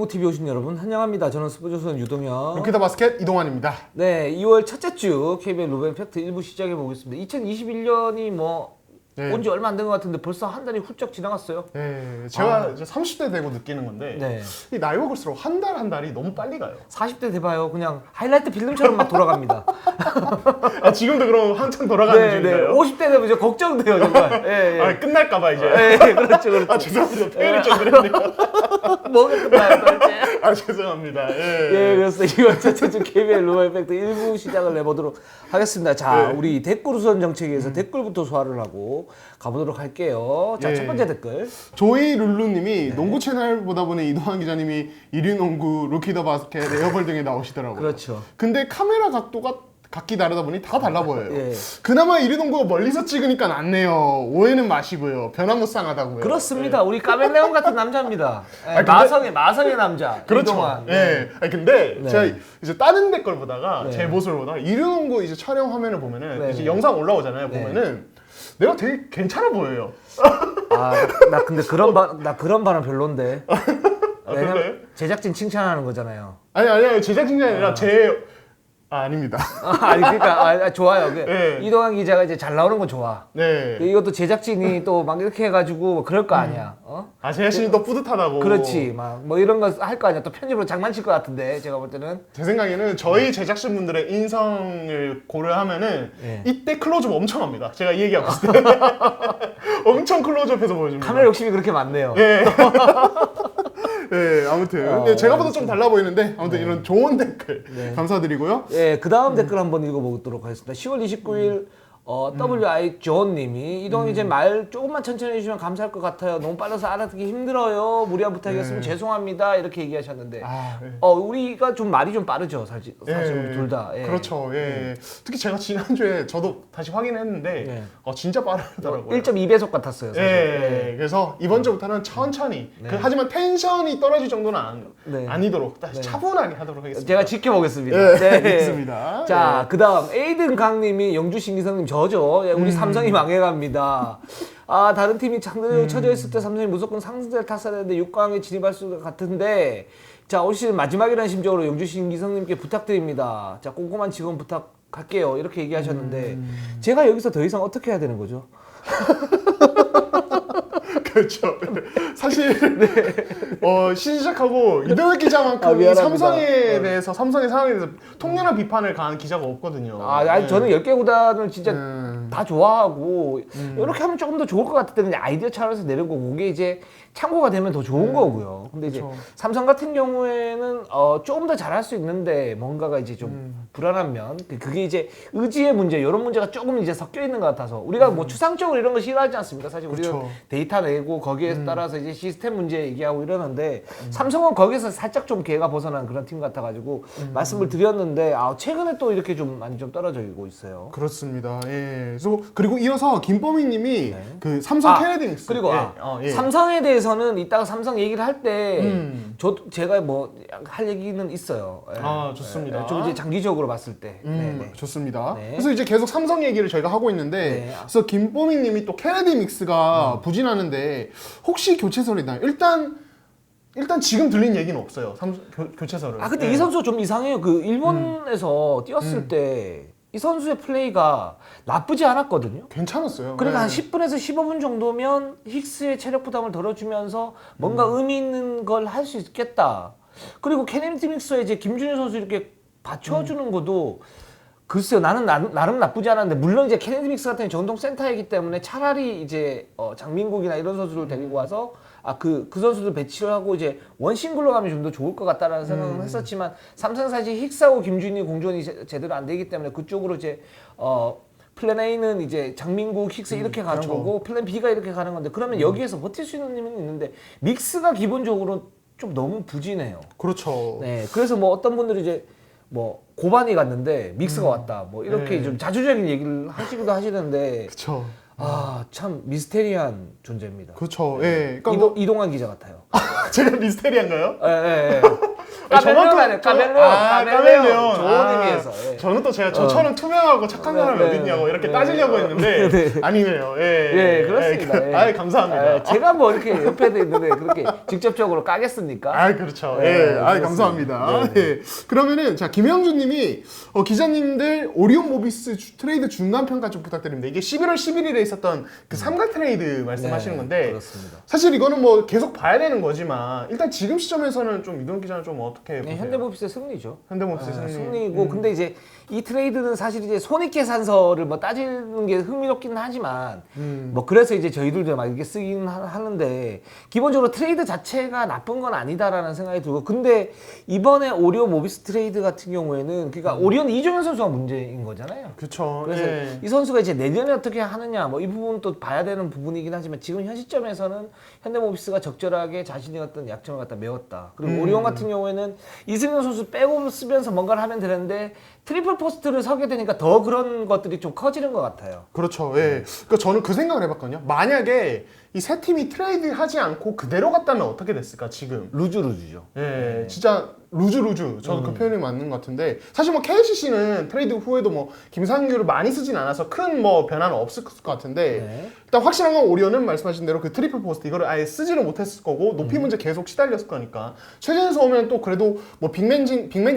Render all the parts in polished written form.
프로농구TV 오신 여러분 환영합니다. 저는 스포츠조선 유동현, 루키더 바스켓 이동환입니다. 네, 2월 첫째 주 KBL 루벤 팩트 1부 시작해 보겠습니다. 2021년이 뭐 온 지 얼마 안 된 것 같은데 벌써 한 달이 훌쩍 지나갔어요. 네, 제가 이제 30대 되고 느끼는 건데 네. 이 나이 먹을수록 한 달 한 달이 너무 빨리 가요. 40대 돼봐요. 그냥 하이라이트 필름처럼 막 돌아갑니다. 아, 지금도 그럼 한참 돌아가는 네, 중인가요? 50대 되면 이제 걱정돼요, 정말. 예, 예. 아, 끝날까봐 이제. 예, 그렇죠, 그렇죠. 아, 죄송합니다. 표현이 좀 그랬네요. 뭐가 끝나요, 도대체? 아, 죄송합니다. 예, 그래서 2월 첫째 주 KBL 루벤 팩트 1부 시작을 해보도록 하겠습니다. 자, 네. 우리 댓글 우선 정책에서 댓글부터 소화를 하고 가보도록 할게요. 자, 예. 첫 번째 댓글. 조이 룰루님이 농구 채널 보다 보니 이동환 기자님이 1위 농구, 루키더 바스켓, 에어볼 등에 나오시더라고요. 그렇죠. 근데 카메라 각도가 각기 다르다 보니 다 달라 보여요. 예. 그나마 1위 농구가 멀리서 찍으니까 낫네요. 오해는 마시고요. 변화무쌍하다고요. 그렇습니다. 우리 까멜레온 같은 남자입니다. 예, 근데- 마성의 남자. 그렇죠. 이동환. 예. 아니, 근데 네. 제가 이제 다른 댓글 보다가 네. 제 모습을 보다가 이르농구 이제 촬영 화면을 보면은 네. 이제 영상 올라오잖아요. 네. 보면은 내가 되게 괜찮아 보여요. 아, 나 근데 나 그런 반응 별론데. 왜냐면 그래요? 제작진 칭찬하는 거잖아요. 아니 제작진이 아니라 아닙니다. 아니 그러니까 좋아요. 네. 이동환 기자가 이제 잘 나오는 건 좋아. 네. 이것도 제작진이 또 막 이렇게 해가지고 그럴 거 아니야. 어? 아, 제작진이 더 뿌듯하다고. 그렇지. 막 뭐 이런 거 할 거 아니야. 또 편집으로 장난칠 것 같은데 제가 볼 때는. 제 생각에는 저희 제작진분들의 인성을 고려하면은 예. 이때 클로즈업 엄청 합니다. 제가 이 얘기하고 있을 때 엄청 클로즈업해서 보여줍니다. 카메라 욕심이 그렇게 많네요. 예. 네, 아무튼 근데 제가 봐도 좀 달라 보이는데 아무튼 이런 좋은 댓글 감사드리고요. 예, 그 다음 댓글 한번 읽어보도록 하겠습니다. 10월 29일 WI 존님이 이동희 이제 말 조금만 천천히 해주시면 감사할 것 같아요. 너무 빨라서 알아듣기 힘들어요. 무리한 부탁이었으면 죄송합니다. 이렇게 얘기하셨는데 아, 네. 우리가 좀 말이 좀 빠르죠. 사실 우리 둘 다. 예. 그렇죠. 예. 특히 제가 지난주에 저도 다시 확인했는데 예. 진짜 빠르더라고요. 1.2배속 같았어요. 사실. 예. 그래서 이번 주부터는 천천히. 하지만 텐션이 떨어질 정도는 네. 아니도록 다시 차분하게 하도록 하겠습니다. 제가 지켜보겠습니다. 예, 네. 알겠습니다. 자, 그다음 에이든 강님이 영주 신기성님 저죠. 예, 우리 삼성이 망해갑니다. 아, 다른 팀이 장대로 쳐져 있을 때 삼성이 무조건 상승세를 탔어야 되는데 6강에 진입할 것 같은데, 자, 올 시즌 마지막이라는 심정으로 영주 신기성님께 부탁드립니다. 자, 꼼꼼한 직원 부탁할게요. 이렇게 얘기하셨는데 제가 여기서 더 이상 어떻게 해야 되는 거죠? 그렇죠. 사실 시즌 시작하고 이동혁 기자만큼 이 미안합니다. 삼성에 대해서 삼성의 상황에 대해서 통렬한 비판을 가한 기자가 없거든요. 아니, 저는 10개 구단을 진짜 음. 다 좋아하고 이렇게 하면 조금 더 좋을 것 같을 때는 아이디어 차원에서 내는 거고 그게 이제 참고가 되면 더 좋은 거고요. 근데 이제 그쵸. 삼성 같은 경우에는 조금 더 잘할 수 있는데 뭔가가 이제 좀 불안한 면 그게 이제 의지의 문제 이런 문제가 조금 이제 섞여 있는 것 같아서 우리가 뭐 추상적으로 이런 거 싫어하지 않습니까? 사실 우리는 그쵸. 데이터 내고 거기에 따라서 이제 시스템 문제 얘기하고 이러는데 삼성은 거기서 살짝 좀 개가 벗어난 그런 팀 같아가지고 말씀을 드렸는데 최근에 또 이렇게 좀 많이 좀 떨어지고 있어요. 그렇습니다. 예. 그리고 이어서 김범희님이 그 삼성 케네디닉스 그리고 예. 삼성에 대해서는 이따가 삼성 얘기를 할 때 제가 뭐 할 얘기는 있어요. 예. 아, 좋습니다. 좀 이제 장기적으로 봤을 때. 네네. 좋습니다. 네. 그래서 이제 계속 삼성 얘기를 저희가 하고 있는데 네. 그래서 김범희님이 또 케네디 믹스가 부진하는데 혹시 교체설이 있나요? 일단 지금 들린 얘기는 없어요. 교체설은. 근데 예. 이 선수 좀 이상해요. 그 일본에서 뛰었을 때 이 선수의 플레이가 나쁘지 않았거든요. 괜찮았어요. 그러니까 예. 한 10분에서 15분 정도면 힉스의 체력 부담을 덜어주면서 뭔가 의미 있는 걸 할 수 있겠다. 그리고 케네디 믹스에 이제 김준일 선수 이렇게 받쳐주는 것도 글쎄요, 나는 나름 나쁘지 않았는데 물론 이제 케네디 믹스 같은 정통 센터이기 때문에 차라리 이제 장민국이나 이런 선수를 데리고 와서 그 선수들 배치를 하고 이제 원싱글로 가면 좀 더 좋을 것 같다라는 생각은 했었지만 삼성 사실 힉스하고 김준희 공존이 제대로 안 되기 때문에 그쪽으로 이제 플랜 A는 이제 장민국, 힉스 이렇게 가는 그렇죠. 거고 플랜 B가 이렇게 가는 건데 그러면 여기에서 버틸 수 있는 힘은 있는데 믹스가 기본적으로 좀 너무 부진해요. 그렇죠. 네, 그래서 뭐 어떤 분들이 이제 뭐 고반이 갔는데 믹스가 왔다 뭐 이렇게 네. 좀 자주적인 얘기를 하시기도 하시는데 그렇죠. 참 미스테리한 존재입니다. 그렇죠. 예. 그러니까 이동환 기자 같아요. 제가 미스테리한가요? 예. 까멜레온. 좋은 의미에서. 예. 저는 또 제가 저처럼 투명하고 착한 사람이 어딨냐고 이렇게 따지려고 했는데 아니네요. 예, 그렇습니다. 예. 감사합니다. 제가 뭐 이렇게 옆에도 있는데 그렇게 직접적으로 까겠습니까? 그렇죠. 네, 감사합니다. 네. 예. 그러면은 자 김영준님이 기자님들 오리온 모비스 트레이드 중간 평가 좀 부탁드립니다. 이게 11월 11일에 있었던 그 삼각 트레이드 말씀하시는 건데 그렇습니다. 사실 이거는 뭐 계속 봐야 되는 거지만 일단 지금 시점에서는 좀 이동 기자는 좀 어떻게 보세요? 현대모비스의 승리죠. 현대모비스 승리고 근데 이제 이 트레이드는 사실 이제 손익계산서를 뭐 따지는 게 흥미롭기는 하지만 뭐 그래서 이제 저희들도 막 이렇게 쓰긴 하는데 기본적으로 트레이드 자체가 나쁜 건 아니다라는 생각이 들고 근데 이번에 오리온 모비스 트레이드 같은 경우에는 그러니까 오리온 이종현 선수가 문제인 거잖아요. 그렇죠. 그래서 이 선수가 이제 내년에 어떻게 하느냐 뭐 이 부분 또 봐야 되는 부분이긴 하지만 지금 현 시점에서는 현대모비스가 적절하게 자신의 어떤 약점을 갖다 메웠다. 그리고 오리온 같은 경우에는 이승현 선수 빼고 쓰면서 뭔가를 하면 되는데 트리플 포스트를 서게 되니까 더 그런 것들이 좀 커지는 것 같아요. 그렇죠. 예. 그러니까 저는 그 생각을 해봤거든요. 만약에 이 세 팀이 트레이드 하지 않고 그대로 갔다면 어떻게 됐을까 지금? 루즈죠. 예, 진짜 루즈. 저도 그 표현이 맞는 것 같은데 사실 뭐 KCC는 트레이드 후에도 뭐 김상규를 많이 쓰진 않아서 큰 뭐 변화는 없을 것 같은데 일단 확실한 건 오리온은 말씀하신 대로 그 트리플 포스트 이거를 아예 쓰지를 못했을 거고 높이 문제 계속 시달렸을 거니까 최진수 오면 또 그래도 뭐 빅맨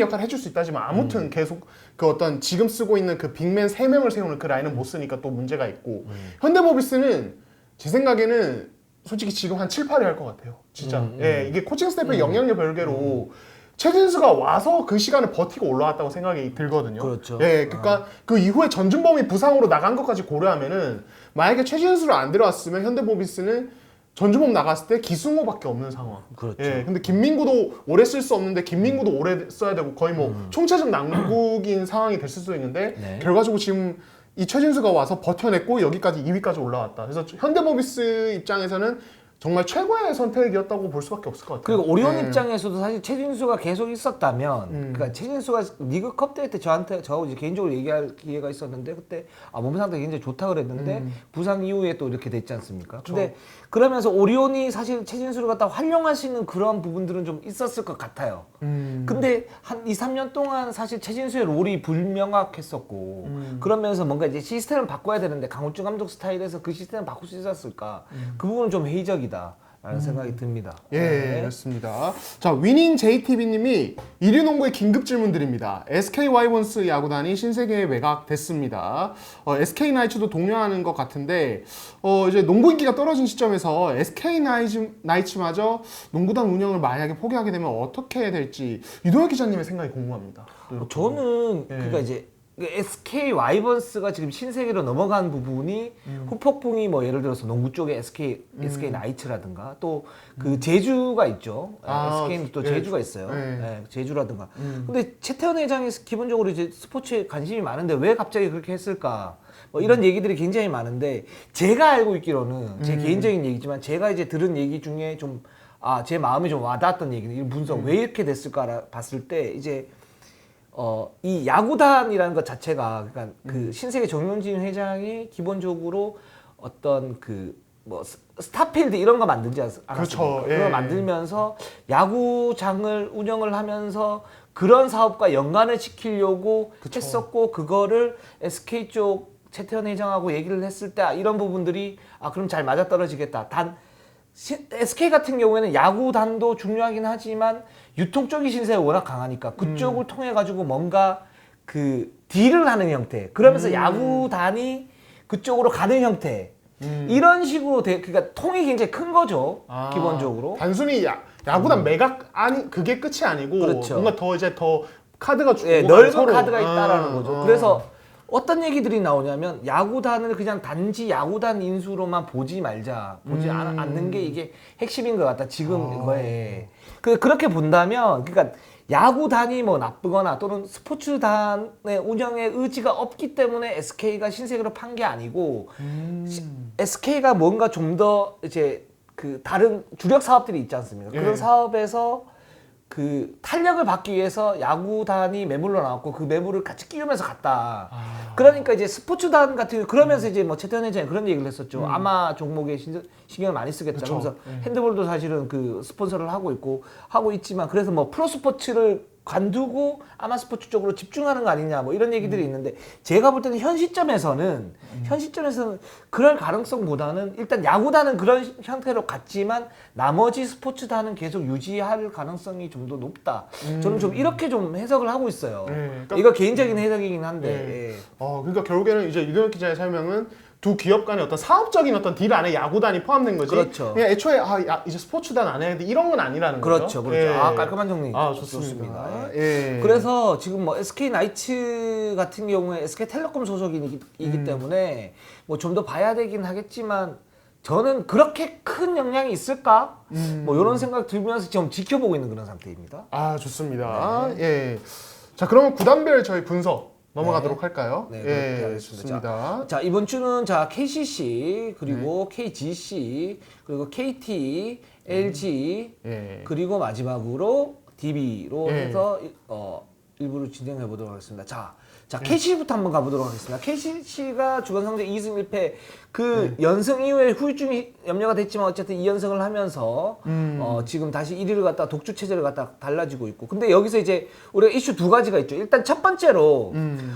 역할을 해줄 수 있다지만 아무튼 계속 그 어떤 지금 쓰고 있는 그 빅맨 3명을 세우는 그 라인은 못 쓰니까 또 문제가 있고 현대모비스는 제 생각에는 솔직히 지금 한 7, 8위 할 것 같아요. 진짜. 예, 이게 코칭 스태프의 영향력 별개로 최진수가 와서 그 시간을 버티고 올라왔다고 생각이 들거든요. 그렇죠. 예, 그러니까 그 이후에 전준범이 부상으로 나간 것까지 고려하면은 만약에 최진수를 안 들어왔으면 현대모비스는 전준범 나갔을 때 기승호밖에 없는 상황. 그렇죠. 예, 근데 김민구도 오래 쓸 수 없는데 김민구도 오래 써야 되고 거의 뭐 총체적 난국인 상황이 됐을 수도 있는데 결과적으로 지금 이 최진수가 와서 버텨냈고 여기까지 2위까지 올라왔다. 그래서 현대모비스 입장에서는 정말 최고의 선택이었다고 볼 수밖에 없을 것 같아요. 그리고 오리온 입장에서도 사실 최진수가 계속 있었다면, 그러니까 최진수가 리그컵 대회 때 저하고 이제 개인적으로 얘기할 기회가 있었는데 그때 몸 상태 굉장히 좋다 그랬는데 부상 이후에 또 이렇게 됐지 않습니까? 근데 그러면서 오리온이 사실 최진수를 갖다 활용할 수 있는 그런 부분들은 좀 있었을 것 같아요. 근데 한 2, 3년 동안 사실 최진수의 롤이 불명확했었고 그러면서 뭔가 이제 시스템을 바꿔야 되는데 강호준 감독 스타일에서 그 시스템을 바꿀 수 있었을까? 그 부분은 좀 회의적이다. 라는 생각이 듭니다. 예, 그렇습니다. 자, 위닝 JTB님이 이류농구의 긴급 질문 드립니다. SK 와이번스 야구단이 신세계에 매각됐습니다. SK 나이츠도 동요하는 것 같은데 이제 농구 인기가 떨어진 시점에서 SK 나이츠마저 농구단 운영을 만약에 포기하게 되면 어떻게 될지 유동혁 기자님의 생각이 궁금합니다. 저는 그러니까 이제 SK 와이번스가 지금 신세계로 넘어간 부분이 후폭풍이 뭐 예를 들어서 농구 쪽에 SK 나이츠라든가 또 그 제주가 있죠. SK는 또 제주가 있어요. 제주라든가. 근데 최태원 회장이 기본적으로 이제 스포츠에 관심이 많은데 왜 갑자기 그렇게 했을까? 뭐 이런 얘기들이 굉장히 많은데 제가 알고 있기로는 제 개인적인 얘기지만 제가 이제 들은 얘기 중에 좀 제 마음이 좀 와닿았던 얘기는 이 분석 왜 이렇게 됐을까 봤을 때 이제 이 야구단이라는 것 자체가 그러니까 그 신세계 정용진 회장이 기본적으로 어떤 그 뭐 스타필드 이런 거 만들지 않았습니까? 그렇죠. 그걸 만들면서 야구장을 운영을 하면서 그런 사업과 연관을 시키려고 했었고 그거를 SK 쪽 최태원 회장하고 얘기를 했을 때 이런 부분들이 그럼 잘 맞아떨어지겠다. 단 SK 같은 경우에는 야구단도 중요하긴 하지만 유통 쪽이 신세가 워낙 강하니까 그쪽을 통해 가지고 뭔가 그 딜을 하는 형태. 그러면서 야구단이 그쪽으로 가는 형태. 이런 식으로 그러니까 통이 굉장히 큰 거죠. 기본적으로. 단순히 야구단 매각 그게 끝이 아니고 그렇죠. 뭔가 더 카드가 주고 넓은 카드가 있다라는 거죠. 그래서 어떤 얘기들이 나오냐면 야구단을 그냥 단지 야구단 인수로만 보지 않는 게 이게 핵심인 것 같다. 지금 거에. 그렇게 본다면 그러니까 야구단이 뭐 나쁘거나 또는 스포츠단의 운영에 의지가 없기 때문에 SK가 신세계로 판 게 아니고 SK가 뭔가 좀 더 이제 그 다른 주력 사업들이 있지 않습니까? 그런 사업에서 그 탄력을 받기 위해서 야구단이 매물로 나왔고 그 매물을 같이 끼우면서 갔다. 그러니까 이제 스포츠단 같은 경우 그러면서 이제 뭐 최태원 회장이 그런 얘기를 했었죠. 아마 종목에 신경을 많이 쓰겠다. 그쵸. 그래서 핸드볼도 사실은 그 스폰서를 하고 있지만 그래서 뭐 프로스포츠를 관두고 아마 스포츠 쪽으로 집중하는 거 아니냐 뭐 이런 얘기들이 있는데 제가 볼 때는 현 시점에서는 그럴 가능성보다는 일단 야구단은 그런 형태로 갔지만 나머지 스포츠단은 계속 유지할 가능성이 좀 더 높다. 저는 좀 이렇게 좀 해석을 하고 있어요. 그러니까, 이거 개인적인 해석이긴 한데. 예. 그러니까 결국에는 이제 유동혁 기자의 설명은 두 기업 간의 어떤 사업적인 어떤 딜 안에 야구단이 포함된 거지. 그렇죠. 그냥 애초에 이제 스포츠단 안 해야 돼 이런 건 아니라는 그렇죠, 거죠. 그렇죠. 예. 깔끔한 정리. 좋습니다. 예. 예. 그래서 지금 뭐 SK 나이츠 같은 경우에 SK텔레콤 소속이기 때문에 뭐 좀 더 봐야 되긴 하겠지만 저는 그렇게 큰 영향이 있을까? 뭐 이런 생각 들면서 지금 지켜보고 있는 그런 상태입니다. 좋습니다. 예. 자, 그러면 구단별 저희 분석 넘어가도록 할까요? 네, 그렇게 하겠습니다. 좋습니다. 자, 이번 주는 자 KCC 그리고 KGC 그리고 KT, LG 예. 그리고 마지막으로 DB로 예. 해서 일부를 진행해 보도록 하겠습니다. 자 KCC부터 한번 가보도록 하겠습니다. KCC가 주간 성적 2승 1패 그 연승 이후에 후유증이 염려가 됐지만 어쨌든 2연승을 하면서 지금 다시 1위를 갖다 독주 체제를 갖다 달라지고 있고 근데 여기서 이제 우리가 이슈 두 가지가 있죠. 일단 첫 번째로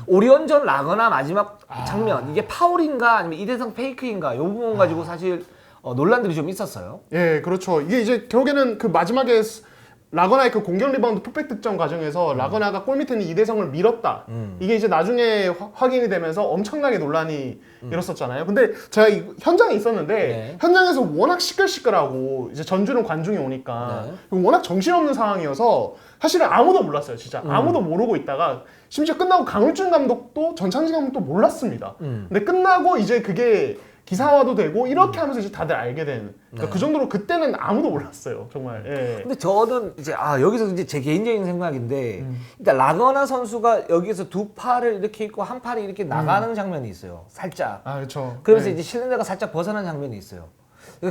오리온전 라거나 마지막 장면 이게 파울인가 아니면 이대성 페이크인가 이 부분 가지고 사실 논란들이 좀 있었어요. 예, 그렇죠. 이게 이제 결국에는 그 마지막에 라거나의 그 공격 리바운드 풋백 득점 과정에서 라거나가 골 밑에 있는 이대성을 밀었다. 이게 이제 나중에 확인이 되면서 엄청나게 논란이 일었었잖아요. 근데 제가 현장에 있었는데 네. 현장에서 워낙 시끌시끌하고 이제 전주는 관중이 오니까 워낙 정신없는 상황이어서 사실은 아무도 몰랐어요. 진짜 아무도 모르고 있다가 심지어 끝나고 강울준 감독도 전창진 감독도 몰랐습니다. 근데 끝나고 이제 그게 기사화도 되고 이렇게 하면서 이제 다들 알게 된. 그러니까 그 정도로 그때는 아무도 몰랐어요, 정말. 예. 근데 저는 이제 여기서 이제 제 개인적인 생각인데 일단 라거나 선수가 여기서 두 팔을 이렇게 있고 한 팔이 이렇게 나가는 장면이 있어요, 살짝. 그렇죠. 그러면서 예. 이제 실내가 살짝 벗어난 장면이 있어요.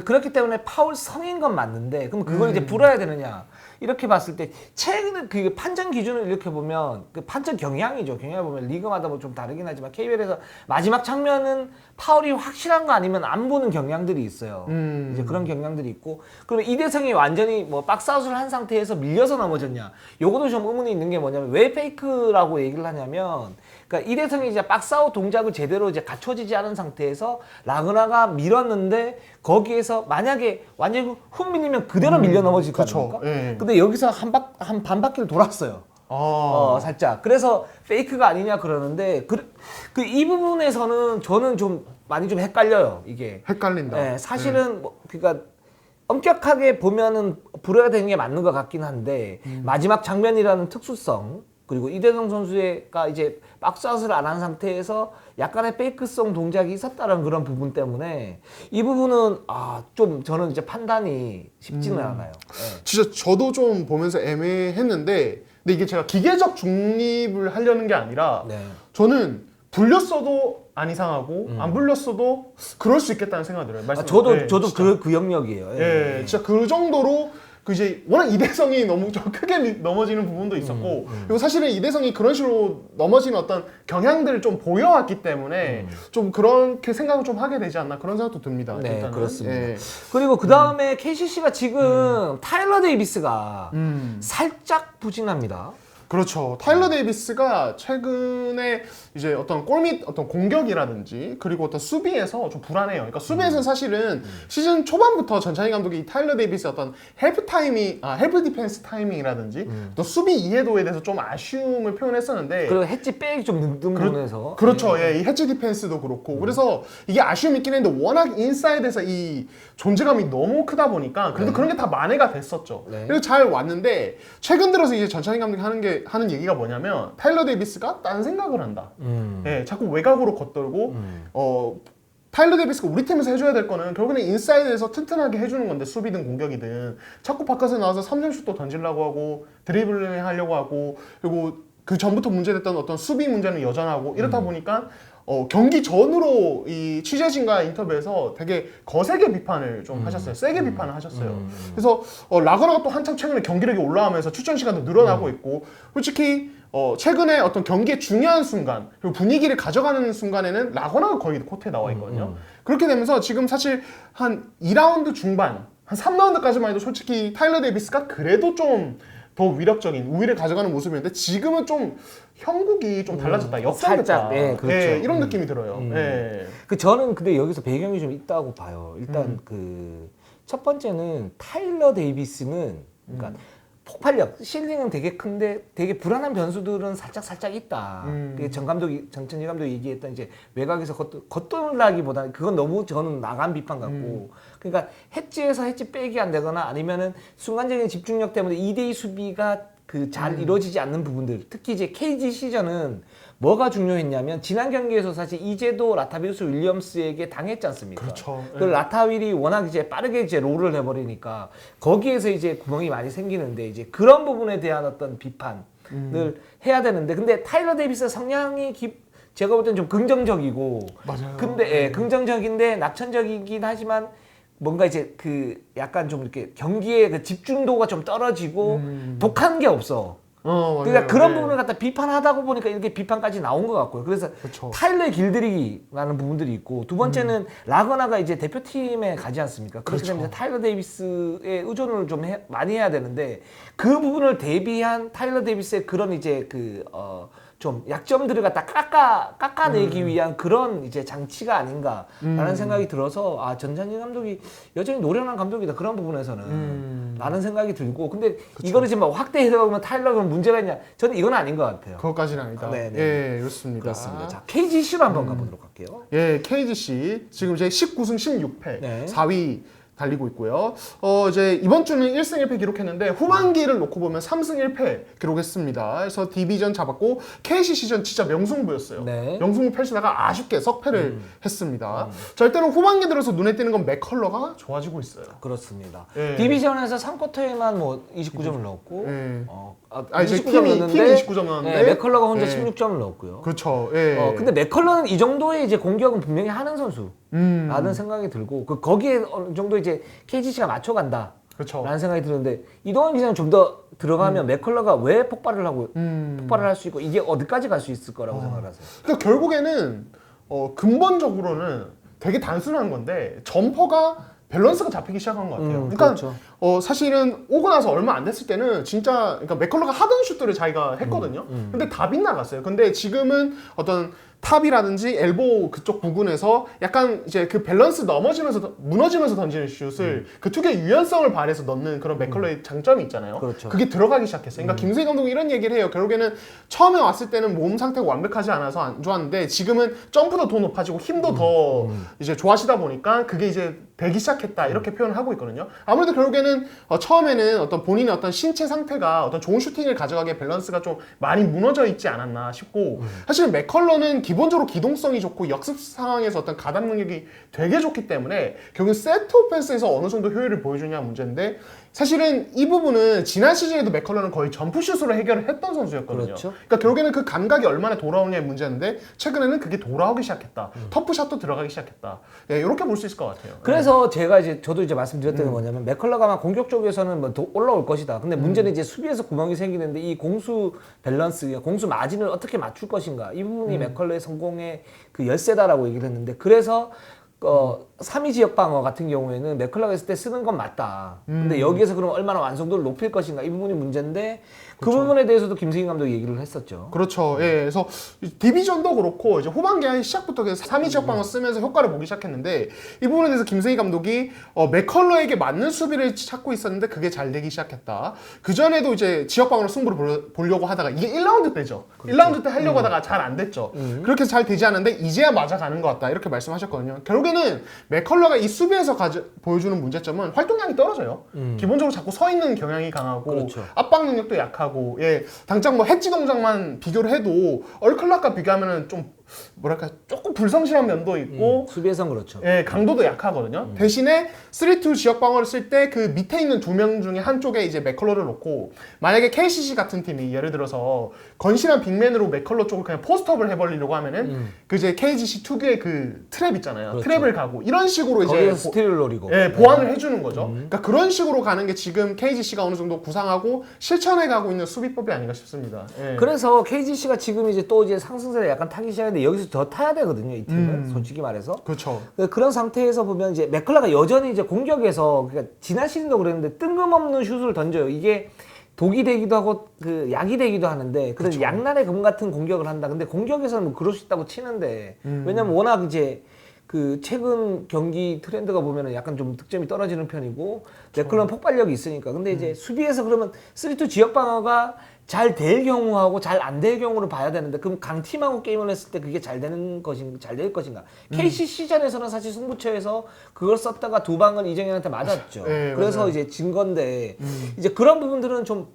그렇기 때문에 파울 성인 건 맞는데 그럼 그걸 이제 불어야 되느냐 이렇게 봤을 때 최근에 그 판정 기준을 이렇게 보면 그 판정 경향이죠. 경향을 보면 리그마다 뭐 좀 다르긴 하지만 KBL에서 마지막 장면은 파울이 확실한 거 아니면 안 보는 경향들이 있어요. 이제 그런 경향들이 있고 그러면 이대성이 완전히 뭐 박스아웃을 한 상태에서 밀려서 넘어졌냐 요거도 좀 의문이 있는 게 뭐냐면 왜 페이크라고 얘기를 하냐면 그러니까 이대성이 이제 박스아웃 동작을 제대로 이제 갖춰지지 않은 상태에서 라그나가 밀었는데 거기에서 만약에 완전히 훅 밀리면 그대로 밀려 넘어질 거 아닙니까? 예. 근데 여기서 한 반 바퀴를 돌았어요. 살짝. 그래서 페이크가 아니냐 그러는데 이 부분에서는 저는 좀 많이 좀 헷갈려요. 이게. 헷갈린다. 네, 사실은 뭐 그러니까 엄격하게 보면은 불어야 되는 게 맞는 것 같긴 한데 마지막 장면이라는 특수성 그리고 이대성 선수가 이제 박스아웃을 안 한 상태에서 약간의 페이크성 동작이 있었다는 그런 부분 때문에 이 부분은 좀 저는 이제 판단이 쉽지는 않아요. 네. 진짜 저도 좀 보면서 애매했는데 근데 이게 제가 기계적 중립을 하려는 게 아니라 네. 저는 불렸어도 안 이상하고 안 불렸어도 그럴 수 있겠다는 생각이 들어요. 저도 진짜. 그 영역이에요. 예, 진짜 그 정도로 그 이제 워낙 이대성이 너무 좀 크게 넘어지는 부분도 있었고 그리고 사실은 이대성이 그런 식으로 넘어지는 어떤 경향들을 좀 보여왔기 때문에 좀 그렇게 생각을 좀 하게 되지 않나 그런 생각도 듭니다. 네, 일단은. 그렇습니다. 예. 그리고 그 다음에 KCC가 지금 타일러 데이비스가 살짝 부진합니다. 그렇죠. 타일러 데이비스가 최근에 이제 어떤 골밑 어떤 공격이라든지 그리고 어떤 수비에서 좀 불안해요. 그러니까 수비에서는 사실은 시즌 초반부터 전찬희 감독이 이 타일러 데이비스의 어떤 헬프 디펜스 타이밍이라든지 또 수비 이해도에 대해서 좀 아쉬움을 표현했었는데 그리고 햇지 백이 좀 늦는 부분에서 그렇죠. 예, 이 해치 디펜스도 그렇고 그래서 이게 아쉬움이 있긴 했는데 워낙 인사이드에서 이 존재감이 너무 크다 보니까 그래도 그런 게 다 만회가 됐었죠. 네. 그래서 잘 왔는데 최근 들어서 이제 전찬희 감독이 하는 얘기가 뭐냐면 타일러 데이비스가 딴 생각을 한다. 예, 자꾸 외곽으로 걷돌고 타일러 데이비스가 우리 팀에서 해줘야 될 거는 결국에는 인사이드에서 튼튼하게 해주는 건데 수비든 공격이든 자꾸 바깥에 나와서 3점슛도 던지려고 하고 드리블링 하려고 하고 그리고 그 전부터 문제됐던 어떤 수비 문제는 여전하고 이렇다 보니까 경기 전으로 이 취재진과 인터뷰에서 되게 거세게 비판을 좀 하셨어요. 세게 비판을 하셨어요. 그래서 라거나가 또 한참 최근에 경기력이 올라오면서 출전 시간도 늘어나고 있고 솔직히 최근에 어떤 경기의 중요한 순간 그리고 분위기를 가져가는 순간에는 라거나가 거의 코트에 나와 있거든요. 그렇게 되면서 지금 사실 한 2라운드 중반 한 3라운드까지만 해도 솔직히 타일러 데이비스가 그래도 좀 더 위력적인 우위를 가져가는 모습이었는데 지금은 좀 형국이 좀 달라졌다. 역전됐다. 살짝, 네, 그렇죠. 예, 이런 느낌이 들어요. 예. 저는 근데 여기서 배경이 좀 있다고 봐요. 일단 그 첫 번째는 타일러 데이비스는 그러니까 폭발력, 실링은 되게 큰데 되게 불안한 변수들은 살짝 있다. 그게 정천지 감독이 얘기했던 이제 외곽에서 겉돌라기보다는 그건 너무 저는 나간 비판 같고. 그러니까 해지에서 해지 빼기 안 되거나 아니면은 순간적인 집중력 때문에 2대2 수비가 그 잘 이루어지지 않는 부분들. 특히 이제 KG 시즌은 뭐가 중요했냐면 지난 경기에서 사실 이제도 라타비우스 윌리엄스에게 당했지 않습니까? 그렇죠. 그 라타윌이 워낙 이제 빠르게 이제 롤을 해버리니까 거기에서 이제 구멍이 많이 생기는데 이제 그런 부분에 대한 어떤 비판을 해야 되는데 근데 타일러 데이비스 성향이 제가 볼 때는 좀 긍정적이고 맞아요. 근데 예, 긍정적인데 낙천적이긴 하지만 뭔가 이제 그 약간 좀 이렇게 경기의 그 집중도가 좀 떨어지고 독한 게 없어. 그러니까 맞아요. 그런 네. 부분을 갖다 비판하다고 보니까 이렇게 비판까지 나온 것 같고요. 그래서 그쵸. 타일러의 길들이기라는 부분들이 있고 두 번째는 라거나가 이제 대표팀에 가지 않습니까? 그렇게 그렇죠. 되면 타일러 데이비스의 의존을 좀 많이 해야 되는데 그 부분을 대비한 타일러 데이비스의 그런 이제 좀 약점들을 갖다 깎아내기 위한 그런 이제 장치가 아닌가라는 생각이 들어서 전찬진 감독이 여전히 노련한 감독이다 그런 부분에서는 라는 생각이 들고 근데 이거를 지금 막 확대해서 보면 타일러가 문제가 있냐 저는 이건 아닌 것 같아요. 그것까지는 아니다. 네, 네. 예, 그렇습니다. 그렇습니다. 자 KGC로 한번 가보도록 할게요. 예, KGC 지금 이제 19승 16패 네. 4위 달리고 있고요. 이제 이번 주는 1승 1패 기록했는데 후반기를 놓고 보면 3승 1패 기록했습니다. 그래서 디비전 잡았고 KCC전 진짜 명승부였어요. 네. 명승부 펼치다가 아쉽게 석패를 했습니다. 자, 일단은 후반기 들어서 눈에 띄는 건 맥컬러가 좋아지고 있어요. 그렇습니다. 예. 디비전에서 3쿼터에만 뭐 29점을 넣었고 예. 이제 29점 팀이 넣었는데 29점 넣었는데 네, 맥컬러가 혼자 예. 16점을 넣었고요. 그렇죠. 예. 근데 맥컬러는 이 정도의 이제 공격은 분명히 하는 선수라는 생각이 들고 거기에 어느 정도 이제 KGC가 맞춰간다. 그렇죠. 라는 생각이 드는데 이동환 기자는 좀 더 들어가면 맥컬러가 왜 폭발을 할 수 있고 이게 어디까지 갈 수 있을 거라고 생각하세요? 그러니까 결국에는 근본적으로는 되게 단순한 건데 점퍼가 밸런스가 잡히기 시작한 것 같아요. 그러니까 그렇죠. 사실은 오고 나서 얼마 안 됐을 때는 진짜 그러니까 맥컬러가 하던 슛들을 자기가 했거든요. 근데 다 빗나갔어요. 근데 지금은 어떤 탑이라든지 엘보 그쪽 부근에서 약간 이제 그 밸런스 무너지면서 던지는 슛을 그 투구의 유연성을 발휘해서 넣는 그런 맥컬러의 장점이 있잖아요. 그렇죠. 그게 들어가기 시작했어요. 그러니까 김세희 감독이 이런 얘기를 해요. 결국에는 처음에 왔을 때는 몸 상태가 완벽하지 않아서 안 좋았는데 지금은 점프도 더 높아지고 힘도 더 이제 좋아지다 보니까 그게 이제 되기 시작했다 이렇게 표현을 하고 있거든요. 아무래도 결국에는 처음에는 어떤 본인의 어떤 신체 상태가 어떤 좋은 슈팅을 가져가기에 밸런스가 좀 많이 무너져 있지 않았나 싶고 사실 맥컬러는 기본적으로 기동성이 좋고 역습 상황에서 어떤 가담 능력이 되게 좋기 때문에 결국 세트 오펜스에서 어느 정도 효율을 보여주냐 문제인데 사실은 이 부분은 지난 시즌에도 맥컬러는 거의 점프슛으로 해결을 했던 선수였거든요. 그렇죠. 그러니까 결국에는 그 감각이 얼마나 돌아오냐의 문제인데 최근에는 그게 돌아오기 시작했다. 터프샷도 들어가기 시작했다. 예, 이렇게 볼 수 있을 것 같아요. 그래서 저도 이제 말씀드렸던 게 뭐냐면 맥컬러가 공격 쪽에서는 뭐 더 올라올 것이다. 근데 문제는 이제 수비에서 구멍이 생기는데 이 공수 밸런스, 공수 마진을 어떻게 맞출 것인가. 이 부분이 맥컬러의 성공의 그 열쇠다라고 얘기를 했는데 그래서 3위 지역 방어 같은 경우에는 맥컬러가 있을 때 쓰는 건 맞다. 근데 여기에서 그럼 얼마나 완성도를 높일 것인가 이 부분이 문제인데 그 부분에 대해서도 김승희 감독이 얘기를 했었죠. 그렇죠. 예, 그래서 디비전도 그렇고 이제 후반기 시작부터 3위 지역 방어 쓰면서 효과를 보기 시작했는데 이 부분에 대해서 김승희 감독이 맥컬러에게 맞는 수비를 찾고 있었는데 그게 잘 되기 시작했다. 그 전에도 이제 지역 방어로 승부를 보려고 하다가 이게 1라운드 때죠. 그렇죠. 1라운드 때 하려고 하다가 잘 안 됐죠. 그렇게 잘 되지 않는데 이제야 맞아가는 것 같다 이렇게 말씀하셨거든요. 결국에는 맥컬러가 이 수비에서 보여주는 문제점은 활동량이 떨어져요. 기본적으로 자꾸 서 있는 경향이 강하고 그렇죠. 압박 능력도 약하고 예, 당장 뭐 해지 동작만 비교를 해도 얼클락과 비교하면은 좀 뭐랄까 조금 불성실한 면도 있고 수비에선 그렇죠. 예, 강도도 약하거든요. 대신에 3-2 지역 방어를 쓸 때 그 밑에 있는 두 명 중에 한쪽에 이제 맥컬러를 놓고 만약에 KCC 같은 팀이 예를 들어서 건실한 빅맨으로 맥컬러 쪽을 그냥 포스트업을 해버리려고 하면은 그 이제 KGC 특유의 그 트랩 있잖아요. 그렇죠. 트랩을 가고 이런 식으로 이제 거기서 스틸을 노리고. 예, 보완을 해주는 거죠. 그러니까 그런 식으로 가는 게 지금 KGC가 어느 정도 구상하고 실천해 가고 있는 수비법이 아닌가 싶습니다. 예. 그래서 KGC가 지금 이제 또 이제 상승세를 약간 타기 시작했는데 여기서 더 타야 되거든요, 이 팀은. 솔직히 말해서. 그렇죠. 그런 상태에서 보면 이제 맥컬라가 여전히 이제 공격에서 그러니까 지난 시즌도 그랬는데 뜬금없는 슛을 던져요. 이게 독이 되기도 하고 그 약이 되기도 하는데 그런 양날의 검 같은 공격을 한다. 근데 공격에서는 뭐 그럴 수 있다고 치는데 왜냐면 워낙 이제 그 최근 경기 트렌드가 보면은 약간 좀 득점이 떨어지는 편이고 맥컬러는 폭발력이 있으니까. 근데 이제 수비에서 그러면 3-2 지역 방어가 잘 될 경우하고 잘 안 될 경우를 봐야 되는데 그럼 강팀하고 게임을 했을 때 그게 잘 되는 것인가 잘 될 것인가. KCC전에서는 사실 승부처에서 그걸 썼다가 두 방을 이정현한테 맞았죠. 네, 그래서 맞아요. 이제 진 건데 이제 그런 부분들은 좀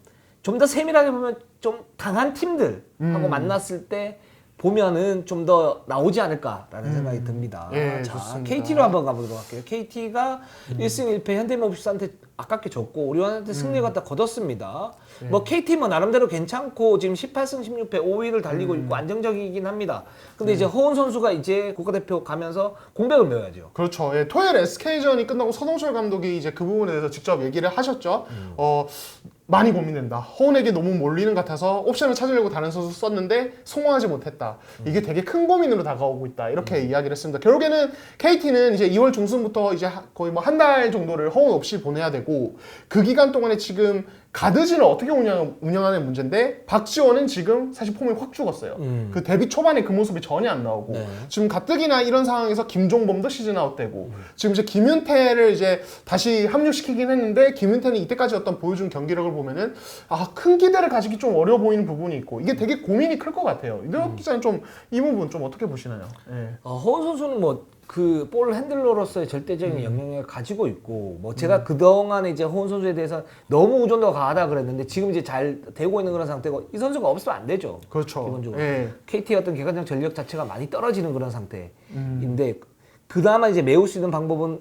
더 세밀하게 보면 좀 강한 팀들하고 만났을 때 보면은 좀 더 나오지 않을까라는 생각이 듭니다. 예, 자, 좋습니다. KT로 한번 가보도록 할게요. KT가 1승 1패 현대모비스한테 아깝게 졌고 오리온한테 승리를 갖다 거뒀습니다. 뭐 KT 뭐 나름대로 괜찮고 지금 18승 16패 5위를 달리고 있고 안정적이긴 합니다. 근데 이제 허운 선수가 이제 국가대표 가면서 공백을 메워야죠. 그렇죠. 예, 토요일 SK전이 끝나고 서동철 감독이 이제 그 부분에 대해서 직접 얘기를 하셨죠. 많이 고민된다. 허운에게 너무 몰리는 것 같아서 옵션을 찾으려고 다른 선수 썼는데 성공하지 못했다. 이게 되게 큰 고민으로 다가오고 있다. 이렇게 이야기를 했습니다. 결국에는 KT는 이제 2월 중순부터 이제 거의 뭐 한 달 정도를 허운 없이 보내야 되고 그 기간 동안에 지금 가드진을 어떻게 운영하는 문제인데 박지원은 지금 사실 폼이 확 죽었어요. 그 데뷔 초반에 그 모습이 전혀 안 나오고 네. 지금 가뜩이나 이런 상황에서 김종범도 시즌 아웃되고 지금 이제 김윤태를 이제 다시 합류시키긴 했는데 김윤태는 이때까지 어떤 보여준 경기력을 보면은 큰 기대를 가지기 좀 어려워 보이는 부분이 있고 이게 되게 고민이 클 것 같아요. 이대호 기자는 좀 이 부분 좀 어떻게 보시나요? 예. 허운 선수는 뭐 그 볼 핸들러로서의 절대적인 영향력을 가지고 있고 뭐 제가 그동안에 이제 허운 선수에 대해서 너무 의존도가 강하다 그랬는데 지금 이제 잘 되고 있는 그런 상태고 이 선수가 없으면 안 되죠. 그렇죠. 기본적으로. 예. KT의 어떤 객관적 전력 자체가 많이 떨어지는 그런 상태인데 그나마 이제 메울 수 있는 방법은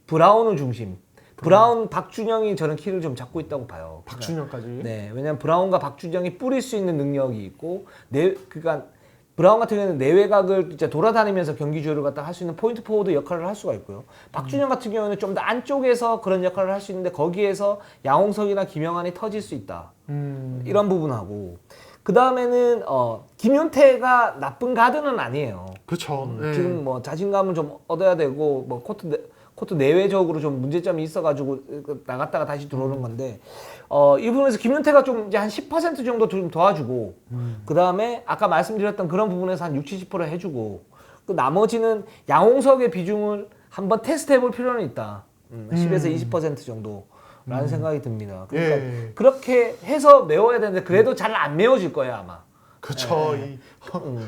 브라운을 중심. 브라운, 박준영이 저는 키를 좀 잡고 있다고 봐요. 박준영까지. 네, 왜냐면 브라운과 박준영이 뿌릴 수 있는 능력이 있고 그러니까 브라운 같은 경우는 내외곽을 이제 돌아다니면서 경기 조율을 갖다 할 수 있는 포인트 포워드 역할을 할 수가 있고요. 박준영 같은 경우는 좀 더 안쪽에서 그런 역할을 할 수 있는데 거기에서 양홍석이나 김영환이 터질 수 있다. 이런 부분하고 그 다음에는 김윤태가 나쁜 가드는 아니에요. 그렇죠. 예. 지금 뭐 자신감을 좀 얻어야 되고 뭐 코트 내외적으로 좀 문제점이 있어가지고 나갔다가 다시 들어오는 건데 이 부분에서 김윤태가 좀 이제 한 10% 정도 좀 도와주고 그 다음에 아까 말씀드렸던 그런 부분에서 한 60-70% 해주고 그 나머지는 양홍석의 비중을 한번 테스트해볼 필요는 있다. 10에서 20% 정도라는 생각이 듭니다. 그러니까 예. 그렇게 해서 메워야 되는데 그래도 잘 안 메워질 거예요 아마. 그렇죠. 이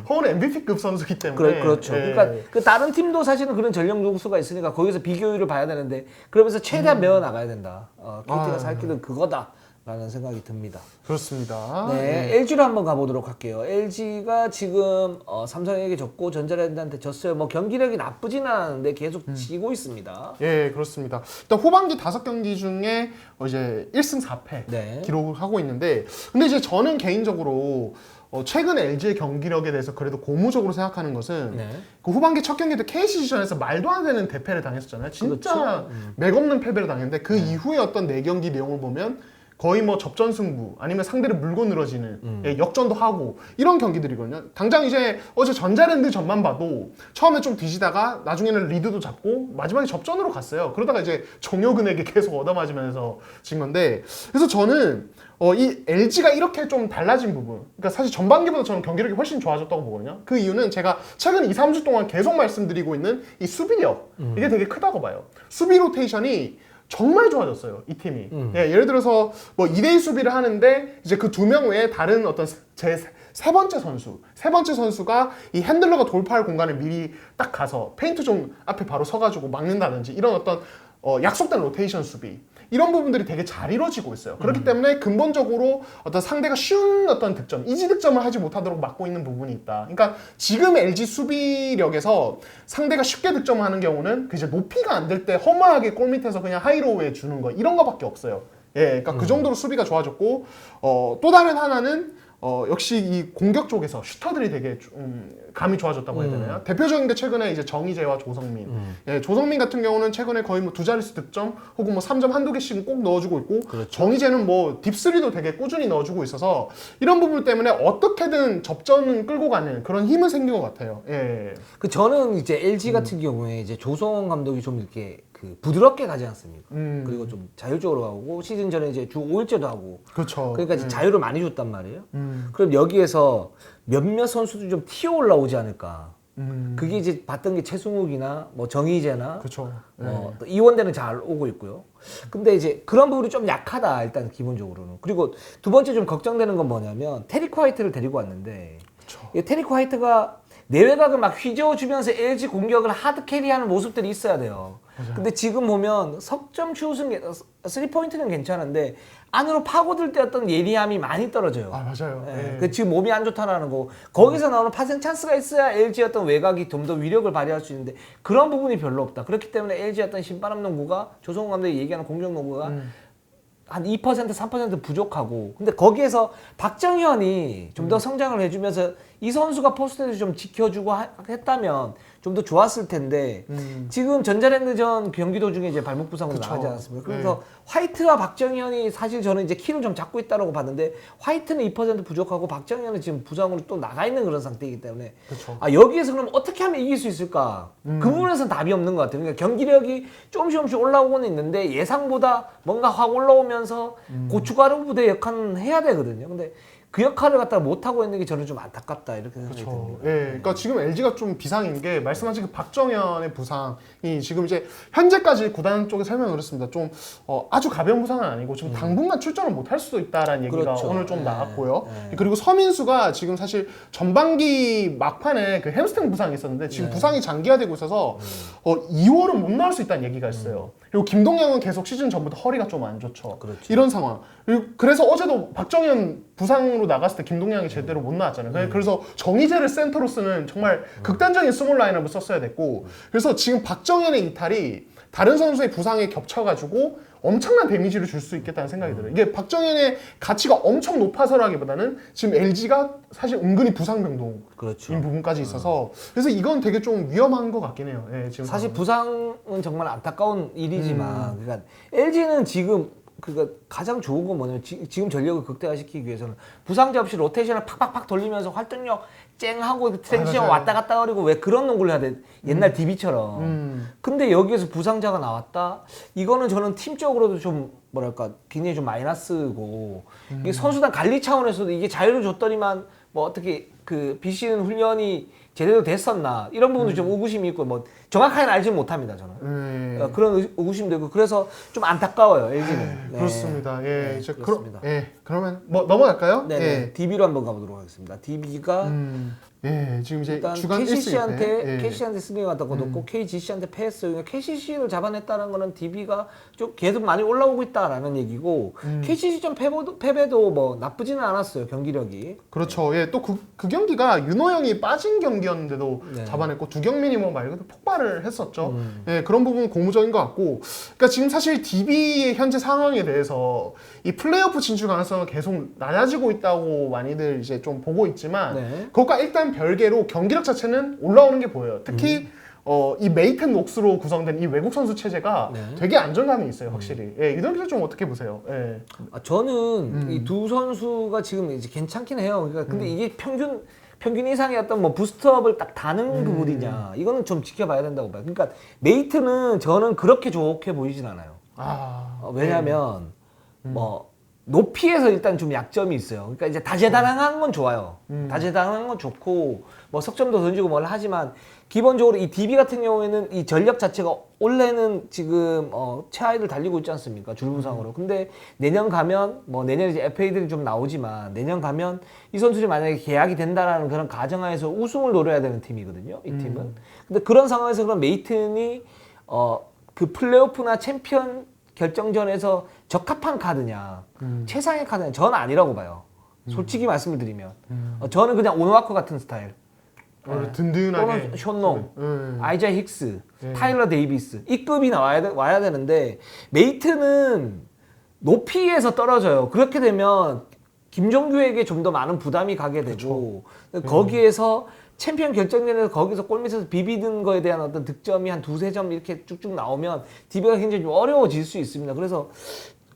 허운 MVP급 선수기 때문에. 그렇죠. 예. 그러니까 그 다른 팀도 사실은 그런 전력 요소가 있으니까 거기서 비교율을 봐야 되는데 그러면서 최대한 메워 나가야 된다. KT가 살 길은 그거다라는 생각이 듭니다. 그렇습니다. 네, LG로 한번 가보도록 할게요. LG가 지금 삼성에게 졌고 전자랜드한테 졌어요. 뭐 경기력이 나쁘진 않은데 계속 지고 있습니다. 예, 그렇습니다. 일단 후반기 5경기 중에 이제 1승 4패 네. 기록을 하고 있는데 근데 이제 저는 개인적으로 최근 LG의 경기력에 대해서 그래도 고무적으로 생각하는 것은 네. 그 후반기 첫 경기 때 KCC전에서 말도 안 되는 대패를 당했었잖아요. 진짜 그렇죠. 맥없는 패배를 당했는데 그 이후에 어떤 4경기 내용을 보면 거의 뭐 접전승부 아니면 상대를 물고 늘어지는 역전도 하고 이런 경기들이거든요. 당장 이제 어제 전자랜드 전만 봐도 처음에 좀 뒤지다가 나중에는 리드도 잡고 마지막에 접전으로 갔어요. 그러다가 이제 정효근에게 계속 얻어맞으면서 진 건데 그래서 저는 이 LG가 이렇게 좀 달라진 부분 그러니까 사실 전반기보다 저는 경기력이 훨씬 좋아졌다고 보거든요. 그 이유는 제가 최근 2-3주 동안 계속 말씀드리고 있는 이 수비력 이게 되게 크다고 봐요. 수비 로테이션이 정말 좋아졌어요, 이 팀이. 예, 예를 들어서 뭐 2대2 수비를 하는데 이제 그 2명 외에 다른 어떤 세 번째 선수가 이 핸들러가 돌파할 공간에 미리 딱 가서 페인트 좀 앞에 바로 서가지고 막는다든지 이런 어떤 약속된 로테이션 수비 이런 부분들이 되게 잘 이루어지고 있어요. 그렇기 때문에 근본적으로 어떤 상대가 쉬운 어떤 득점, 이지 득점을 하지 못하도록 막고 있는 부분이 있다. 그러니까 지금 LG 수비력에서 상대가 쉽게 득점을 하는 경우는 그 이제 높이가 안 될 때 허무하게 골 밑에서 그냥 하이로우에 주는 거 이런 거밖에 없어요. 예, 그러니까 그 정도로 수비가 좋아졌고 또 다른 하나는 역시 이 공격 쪽에서 슈터들이 되게 감이 좋아졌다고 해야 되나요? 대표적인 게 최근에 이제 정희재와 조성민. 예, 조성민 같은 경우는 최근에 거의 뭐 두 자릿수 득점 혹은 뭐 3점 한두 개씩은 꼭 넣어주고 있고 그렇죠. 정희재는 뭐 딥3도 되게 꾸준히 넣어주고 있어서 이런 부분 때문에 어떻게든 접전은 끌고 가는 그런 힘은 생긴 것 같아요. 예. 그 저는 이제 LG 같은 경우에 이제 조성원 감독이 좀 이렇게 그 부드럽게 가지 않습니까? 그리고 좀 자율적으로 가고 시즌 전에 이제 주 5일제도 하고 그렇죠. 그러니까 이제 자유를 많이 줬단 말이에요. 그럼 여기에서 몇몇 선수들이 좀 튀어 올라오지 않을까? 그게 이제 봤던 게 최승욱이나 뭐 정희재나 그렇죠. 또 이원대는 잘 오고 있고요. 근데 이제 그런 부분이 좀 약하다 일단 기본적으로는. 그리고 두 번째 좀 걱정되는 건 뭐냐면 테리크 화이트를 데리고 왔는데 이 테리크 화이트가 내외곽을 막 휘저어주면서 LG 공격을 하드 캐리하는 모습들이 있어야 돼요. 맞아요. 근데 지금 보면 석점 슛은 3포인트는 괜찮은데 안으로 파고들 때 어떤 예리함이 많이 떨어져요. 아 맞아요. 예. 예. 그 지금 몸이 안 좋다라는 거. 거기서 나오는 파생 찬스가 있어야 LG 어떤 외곽이 좀 더 위력을 발휘할 수 있는데 그런 부분이 별로 없다. 그렇기 때문에 LG 어떤 신바람 농구가 조성호 감독이 얘기하는 공격 농구가 한 2%, 3% 부족하고 근데 거기에서 박정현이 좀 더 성장을 해주면서 이 선수가 포스트에서 좀 지켜주고 했다면 좀 더 좋았을 텐데 지금 전자랜드전 경기도 중에 이제 발목 부상으로 그쵸. 나가지 않았습니까? 그래서 화이트와 박정현이 사실 저는 이제 키를 좀 잡고 있다고 봤는데 화이트는 2% 부족하고 박정현은 지금 부상으로 또 나가 있는 그런 상태이기 때문에 그쵸. 아 여기에서 그럼 어떻게 하면 이길 수 있을까? 그 부분에서는 답이 없는 것 같아요. 그러니까 경기력이 조금씩 올라오고는 있는데 예상보다 뭔가 확 올라오면서 고춧가루 부대 역할은 해야 되거든요. 근데 그 역할을 갖다가 못하고 있는 게 저는 좀 안타깝다 이렇게 생각이 그렇죠. 듭니다. 예, 그러니까 지금 LG가 좀 비상인 게 말씀하신 그 박정현의 부상이 지금 이제 현재까지 구단 쪽에 설명을 했습니다. 좀 아주 가벼운 부상은 아니고 지금 당분간 출전을 못 할 수도 있다라는 얘기가 그렇죠. 오늘 좀 네. 나왔고요. 네. 그리고 서민수가 지금 사실 전반기 막판에 그 햄스트링 부상이 있었는데 지금 네. 부상이 장기화되고 있어서 2월은 못 나올 수 있다는 얘기가 있어요. 그리고 김동영은 계속 시즌 전부터 허리가 좀 안 좋죠. 그렇죠. 이런 상황. 그래서 어제도 박정현 부상으로 나갔을 때 김동영이 제대로 못 나왔잖아요. 그래서 정희재를 센터로 쓰는 정말 극단적인 스몰 라인업을 썼어야 됐고 그래서 지금 박정현의 이탈이 다른 선수의 부상에 겹쳐가지고 엄청난 데미지를 줄 수 있겠다는 생각이 들어요. 이게 박정현의 가치가 엄청 높아서라기보다는 지금 LG가 사실 은근히 부상 병동인 그렇죠. 부분까지 있어서 그래서 이건 되게 좀 위험한 것 같긴 해요. 예, 지금 사실 부상은 정말 안타까운 일이지만 그러니까 LG는 지금 그러니까 가장 좋은 건 뭐냐면 지금 전력을 극대화시키기 위해서는 부상자 없이 로테이션을 팍팍팍 돌리면서 활동력 쨍하고 트랜지션 맞아요. 왔다 갔다 거리고 왜 그런 농구를 해야 돼? 옛날 DB처럼. 근데 여기에서 부상자가 나왔다? 이거는 저는 팀적으로도 좀 뭐랄까 굉장히 좀 마이너스고 이게 선수단 관리 차원에서도 이게 자유를 줬더니만 뭐 어떻게 그 비시는 훈련이 제대로 됐었나 이런 부분도 좀 의구심이 있고 뭐 정확하게는 알지는 못합니다 저는. 그런 의구심도 있고 그래서 좀 안타까워요 LG는. 네. 그렇습니다. 예, 네, 이제 그렇습니다. 그러면 뭐 넘어갈까요? 네, 예. DB로 한번 가보도록 하겠습니다. DB가 예, 지금 이제 일단 주간 1승 KCC한테 승리 갔다고 놓고 KGC한테 패스. 그러니까 KCC를 잡아냈다는 거는 DB가 좀 계속 많이 올라오고 있다라는 얘기고 KCC전 패배도 뭐 나쁘지는 않았어요 경기력이. 그렇죠. 예, 또 그 경기가 윤호영이 빠진 경기였는데도 네. 잡아냈고 두경민이 뭐 말 그대로 폭발을 했었죠. 예, 그런 부분 고무적인 것 같고, 그러니까 지금 사실 DB의 현재 상황에 대해서 이 플레이오프 진출 가능성은 계속 낮아지고 있다고 많이들 이제 좀 보고 있지만, 네. 그것과 일단 별개로 경기력 자체는 올라오는 게 보여요. 특히 이 메이튼 녹스로 구성된 이 외국 선수 체제가 네. 되게 안정감이 있어요, 확실히. 예, 이런 게 좀 어떻게 보세요? 예. 저는 이 두 선수가 지금 이제 괜찮긴 해요. 그러니까 근데 이게 평균 이상의 어떤 뭐 부스트업을 딱 다는 부분이냐 이거는 좀 지켜봐야 된다고 봐요. 그러니까 메이트는 저는 그렇게 좋게 보이진 않아요. 왜냐하면 뭐 높이에서 일단 좀 약점이 있어요. 그러니까 이제 다재다능한 건 좋아요. 다재다능한 건 좋고 뭐 석점도 던지고 뭘 하지만 기본적으로 이 DB 같은 경우에는 이 전력 자체가 올해는 지금 최하위를 달리고 있지 않습니까? 줄부상으로. 근데 내년 가면 뭐 내년 이제 FA들이 좀 나오지만 내년 가면 이 선수들이 만약에 계약이 된다라는 그런 가정하에서 우승을 노려야 되는 팀이거든요. 이 팀은. 근데 그런 상황에서 그럼 메이튼이 그 플레이오프나 챔피언 결정전에서 적합한 카드냐, 최상의 카드냐, 저는 아니라고 봐요. 솔직히 말씀을 드리면 저는 그냥 오노와코 같은 스타일. 든든하게. 또는 션농, 아이자 힉스, 타일러 데이비스 이 급이 와야 되는데 메이트는 높이에서 떨어져요. 그렇게 되면 김종규에게 좀 더 많은 부담이 가게 되고 거기에서 챔피언 결정전에서 거기서 골 밑에서 비비는 거에 대한 어떤 득점이 한 두세 점 이렇게 쭉쭉 나오면 DB가 굉장히 좀 어려워질 수 있습니다. 그래서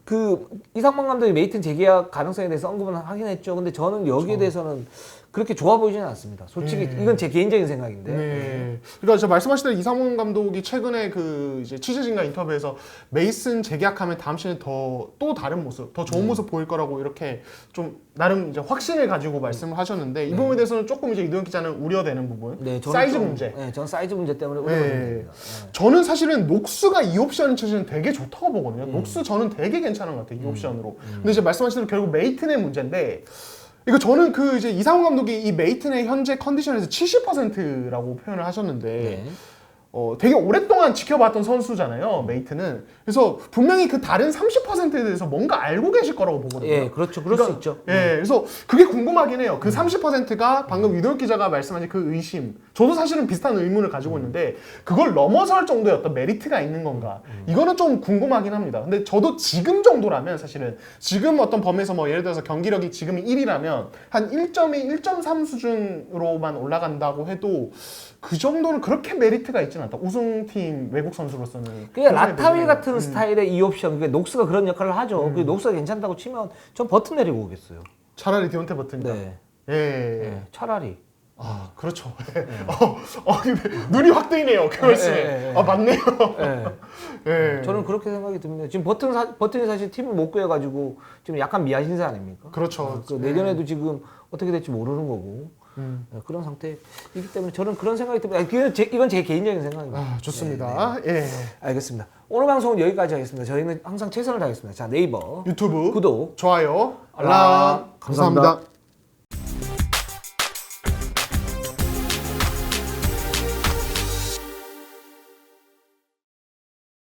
그 이상만 감독이 메이튼 재계약 가능성에 대해서 언급은 하긴 했죠. 근데 저는 여기에 대해서는 그렇게 좋아 보이지는 않습니다. 솔직히 이건 제 개인적인 생각인데. 네. 그러니까 저 말씀하신 대로 이상문 감독이 최근에 그 이제 취재진과 인터뷰에서 메이슨 재계약하면 다음 시즌에 또 다른 모습, 더 좋은 모습 보일 거라고 이렇게 좀 나름 이제 확신을 가지고 말씀을 하셨는데 이 부분에 대해서는 조금 이제 이도현 기자는 우려되는 부분, 네, 저는 사이즈 좀, 문제. 네, 저는 사이즈 문제 때문에 우려가 됩니다. 저는 사실은 녹스가 이 옵션 체제는 되게 좋다고 보거든요. 녹스 저는 되게 괜찮은 것 같아요. 이 옵션으로. 근데 이제 말씀하신 대로 결국 메이튼의 문제인데 이거 저는 그 이제 이상훈 감독이 이 메이튼의 현재 컨디션에서 70%라고 표현을 하셨는데 네. 되게 오랫동안 지켜봤던 선수잖아요, 메이튼은. 그래서 분명히 그 다른 30%에 대해서 뭔가 알고 계실 거라고 보거든요. 예, 그렇죠. 그럴 수 있죠. 예, 그래서 그게 궁금하긴 해요. 그 30%가 방금 유도혁 기자가 말씀하신 그 의심. 저도 사실은 비슷한 의문을 가지고 있는데 그걸 넘어설 정도의 어떤 메리트가 있는 건가? 이거는 좀 궁금하긴 합니다. 근데 저도 지금 정도라면 사실은 지금 어떤 범위에서 뭐 예를 들어서 경기력이 지금 1이라면 한 1.2, 1.3 수준으로만 올라간다고 해도 그 정도는 그렇게 메리트가 있지는 않다. 우승팀 외국 선수로서는. 그게 라타위 같은 스타일의 이 옵션, 그게 녹스가 그런 역할을 하죠. 그 녹스가 괜찮다고 치면 전 버튼 내리고 오겠어요. 차라리 디온테 버튼이다. 네. 예. 네, 차라리. 아, 그렇죠. 근데 눈이 확 뜨이네요. 그 말씀에. 아, 맞네요. 네. 예. 저는 그렇게 생각이 듭니다. 지금 버튼이 사실 팀을 못 구해가지고 지금 약간 미아신세 아닙니까? 그렇죠. 그 내년에도 지금 어떻게 될지 모르는 거고. 네, 그런 상태이기 때문에 저는 그런 생각이 듭니다. 이건 제 개인적인 생각입니다. 아, 좋습니다. 예. 알겠습니다. 오늘 방송은 여기까지 하겠습니다. 저희는 항상 최선을 다하겠습니다. 자, 네이버 유튜브 구독, 좋아요, 알람. 감사합니다.